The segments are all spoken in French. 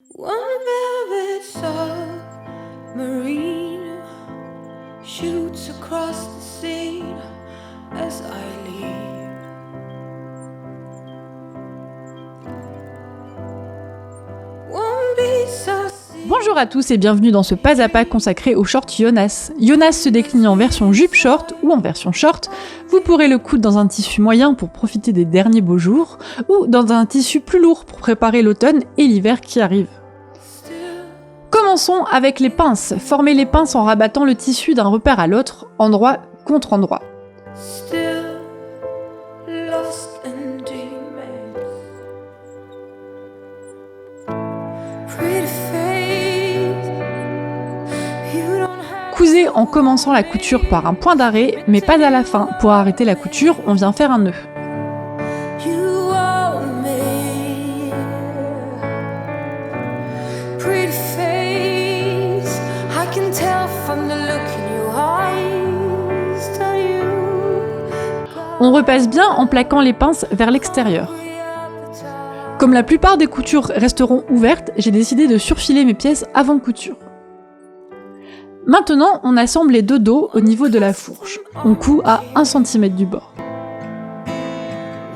One velvet submarine shoots across the sea as I leave. One piece of sea. Bonjour à tous et bienvenue dans ce pas à pas consacré au short Jonas. Jonas se décline en version jupe short ou en version short. Vous pourrez le coudre dans un tissu moyen pour profiter des derniers beaux jours ou dans un tissu plus lourd pour préparer l'automne et l'hiver qui arrivent. Commençons avec les pinces. Formez les pinces en rabattant le tissu d'un repère à l'autre, endroit contre endroit. Still lost in dreaming. Pretty face, you don't have. Cousez en commençant la couture par un point d'arrêt, mais pas à la fin. Pour arrêter la couture, on vient faire un nœud. You owe me. Pretty face, I can tell from the look in your eyes. Tell you. On repasse bien en plaquant les pinces vers l'extérieur. Comme la plupart des coutures resteront ouvertes, j'ai décidé de surfiler mes pièces avant couture. Maintenant, on assemble les deux dos au niveau de la fourche. On coud à 1 cm du bord.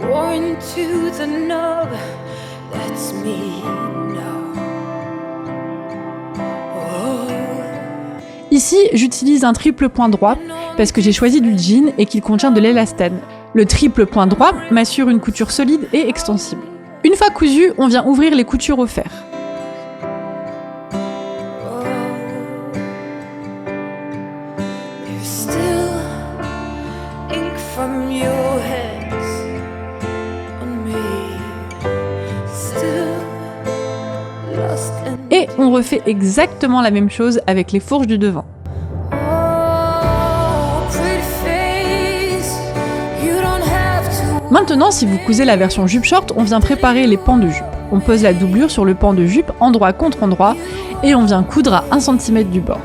Worn to the nub, that's me now. Oh, Ici, j'utilise un triple point droit parce que j'ai choisi du jean et qu'il contient de l'élastane. Le triple point droit m'assure une couture solide et extensible. Une fois cousu, on vient ouvrir les coutures au fer. there's still ink from your hands on me. Still lost in. Et on refait exactement la même chose avec les fourches du devant. Oh, pretty face, you don't have to. Maintenant, si vous cousez la version jupe short, on vient préparer les pans de jupe. On pose la doublure sur le pan de jupe, endroit contre endroit, et on vient coudre à 1 cm du bord.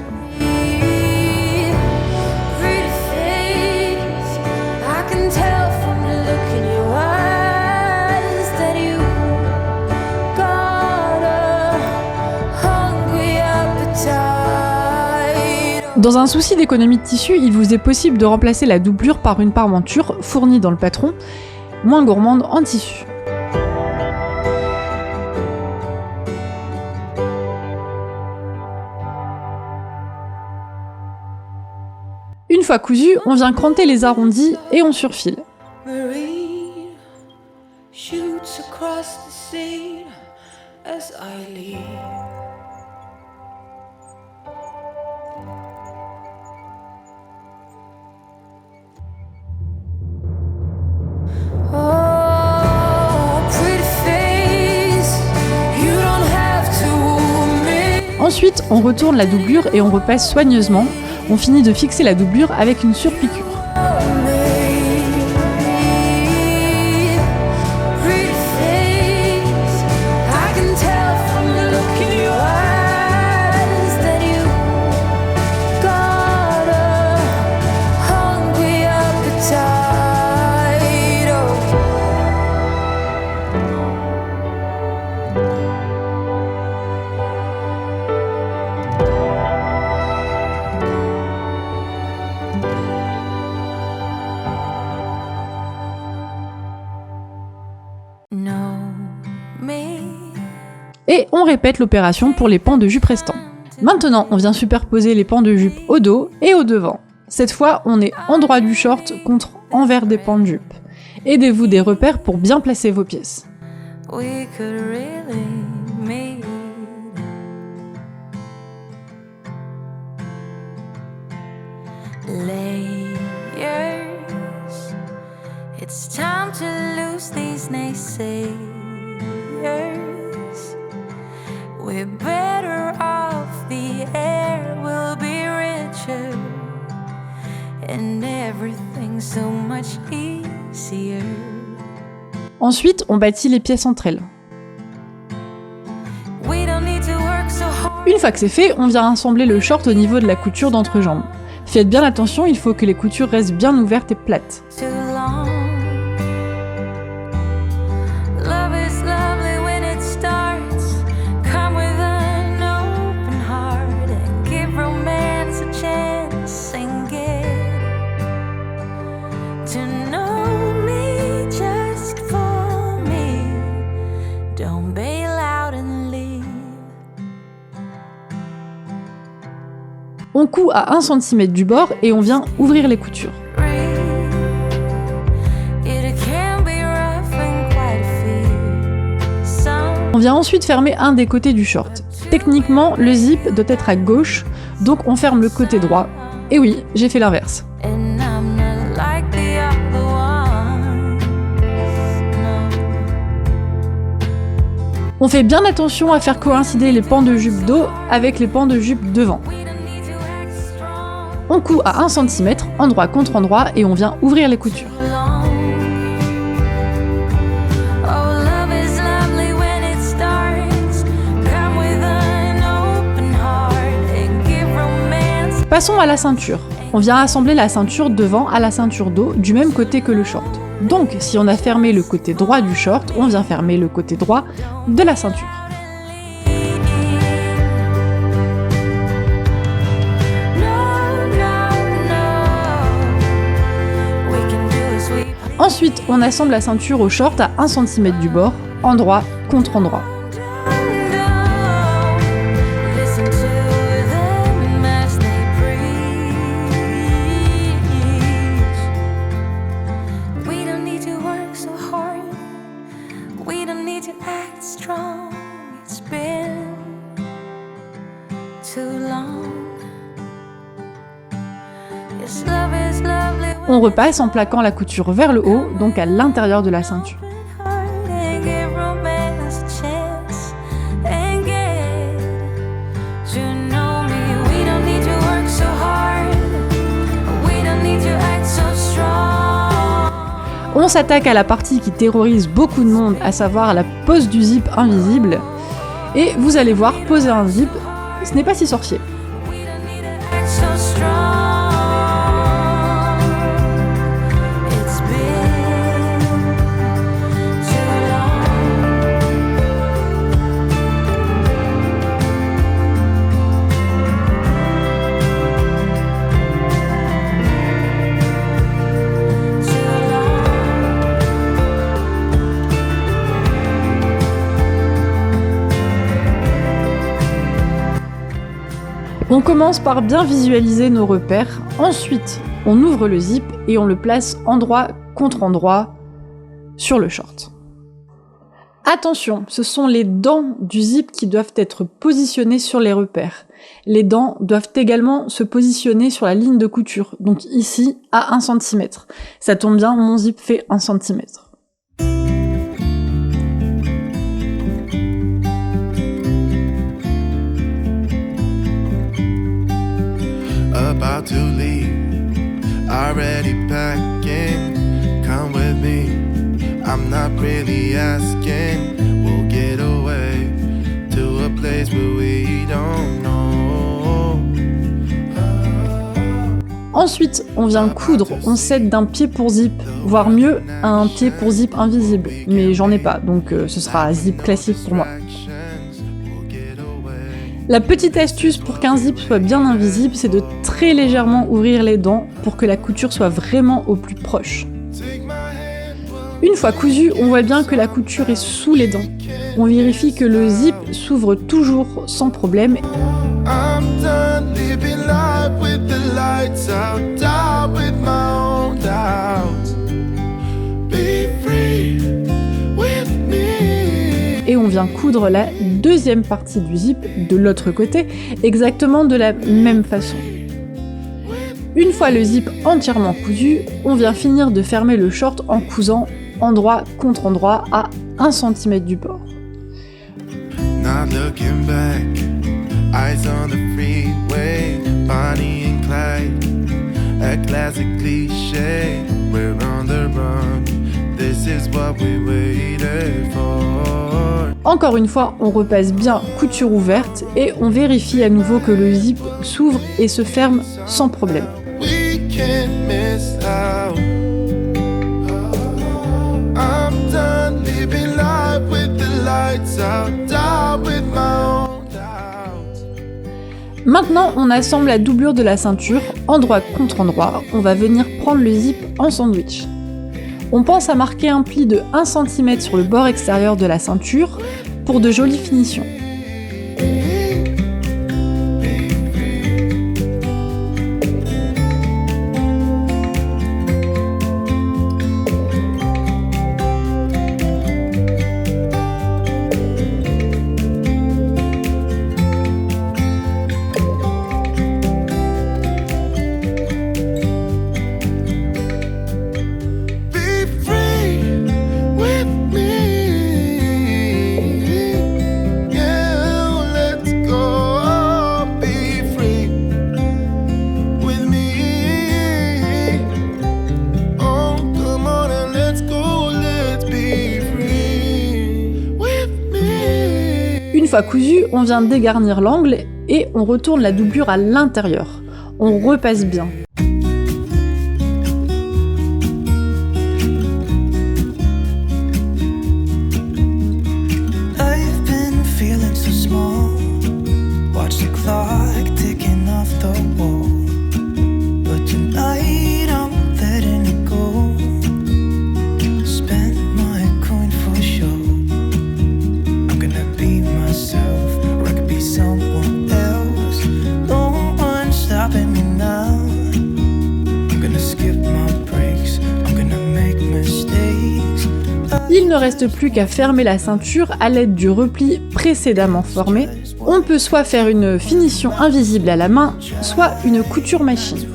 Pretty face, I can tell from the look in your eyes that you got a hungry appetite. Dans un souci d'économie de tissu, il vous est possible de remplacer la doublure par une parmenture fournie dans le patron, moins gourmande en tissu. Une fois cousu, on vient cranter les arrondis et on surfile. Marine shoots across the sea as I leave. Oh, pretty face, you don't have to. Ensuite, on retourne la doublure et on repasse soigneusement. On finit de fixer la doublure avec une surpiqûre. Et on répète l'opération pour les pans de jupe restants. Maintenant, on vient superposer les pans de jupe au dos et au devant. Cette fois, on est endroit du short contre envers des pans de jupe. Aidez-vous des repères pour bien placer vos pièces. We could really meet. Layers. It's time to lose these naysayers. We're better off, the air will be richer, and everything's so much easier. Ensuite, on bâtit les pièces entre elles. We don't need to work so hard. Une fois que c'est fait, on vient assembler le short au niveau de la couture d'entrejambe. Faites bien attention, il faut que les coutures restent bien ouvertes et plates. Too long. Love is lovely when it starts. Come with On coud à 1 cm du bord et on vient ouvrir les coutures. On vient ensuite fermer un des côtés du short. Techniquement, le zip doit être à gauche, donc on ferme le côté droit. Et oui, j'ai fait l'inverse. On fait bien attention à faire coïncider les pans de jupe dos avec les pans de jupe devant. On coud à 1 cm, endroit contre endroit, et on vient ouvrir les coutures. Passons à la ceinture. On vient assembler la ceinture devant à la ceinture dos du même côté que le short. Donc, si on a fermé le côté droit du short, on vient fermer le côté droit de la ceinture. Ensuite, on assemble la ceinture au short à 1 cm du bord, endroit contre endroit. On repasse en plaquant la couture vers le haut, donc à l'intérieur de la ceinture. On s'attaque à la partie qui terrorise beaucoup de monde, à savoir la pose du zip invisible. Et vous allez voir, poser un zip, ce n'est pas si sorcier. On commence par bien visualiser nos repères, ensuite on ouvre le zip et on le place endroit contre endroit sur le short. Attention, ce sont les dents du zip qui doivent être positionnées sur les repères. Les dents doivent également se positionner sur la ligne de couture, donc ici à 1 cm. Ça tombe bien, mon zip fait 1 cm. About to leave, already packing, come with me, I'm not really asking, we'll get away, to a place where we don't know. Ensuite, on vient coudre, on s'aide d'un pied pour zip, voire mieux, un pied pour zip invisible, mais j'en ai pas, donc ce sera zip classique pour moi. La petite astuce pour qu'un zip soit bien invisible, c'est de très légèrement ouvrir les dents pour que la couture soit vraiment au plus proche. Une fois cousu, on voit bien que la couture est sous les dents. On vérifie que le zip s'ouvre toujours sans problème. Et on vient coudre la deuxième partie du zip de l'autre côté, exactement de la même façon. Une fois le zip entièrement cousu, on vient finir de fermer le short en cousant endroit contre endroit à 1 cm du bord. Not looking back, eyes on the freeway, Bonnie and Clyde, a classic cliché, we're on the run, this is what we waited for. Encore une fois, on repasse bien couture ouverte et on vérifie à nouveau que le zip s'ouvre et se ferme sans problème. We can't miss out. I'm done living life with the lights out, down with my own doubts. Maintenant, on assemble la doublure de la ceinture, endroit contre endroit. On va venir prendre le zip en sandwich. On pense à marquer un pli de 1 cm sur le bord extérieur de la ceinture pour de jolies finitions. fois cousu, on vient dégarnir l'angle et on retourne la doublure à l'intérieur. On repasse bien. Il ne reste plus qu'à fermer la ceinture à l'aide du repli précédemment formé. On peut soit faire une finition invisible à la main, soit une couture machine.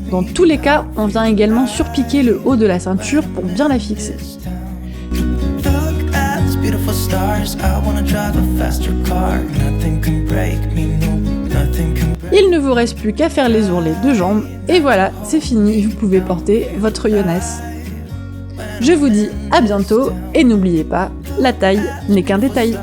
Dans tous les cas, on vient également surpiquer le haut de la ceinture pour bien la fixer. Il ne vous reste plus qu'à faire les ourlets de jambes, et voilà, c'est fini, vous pouvez porter votre Jonas. Je vous dis à bientôt, et n'oubliez pas, la taille n'est qu'un détail.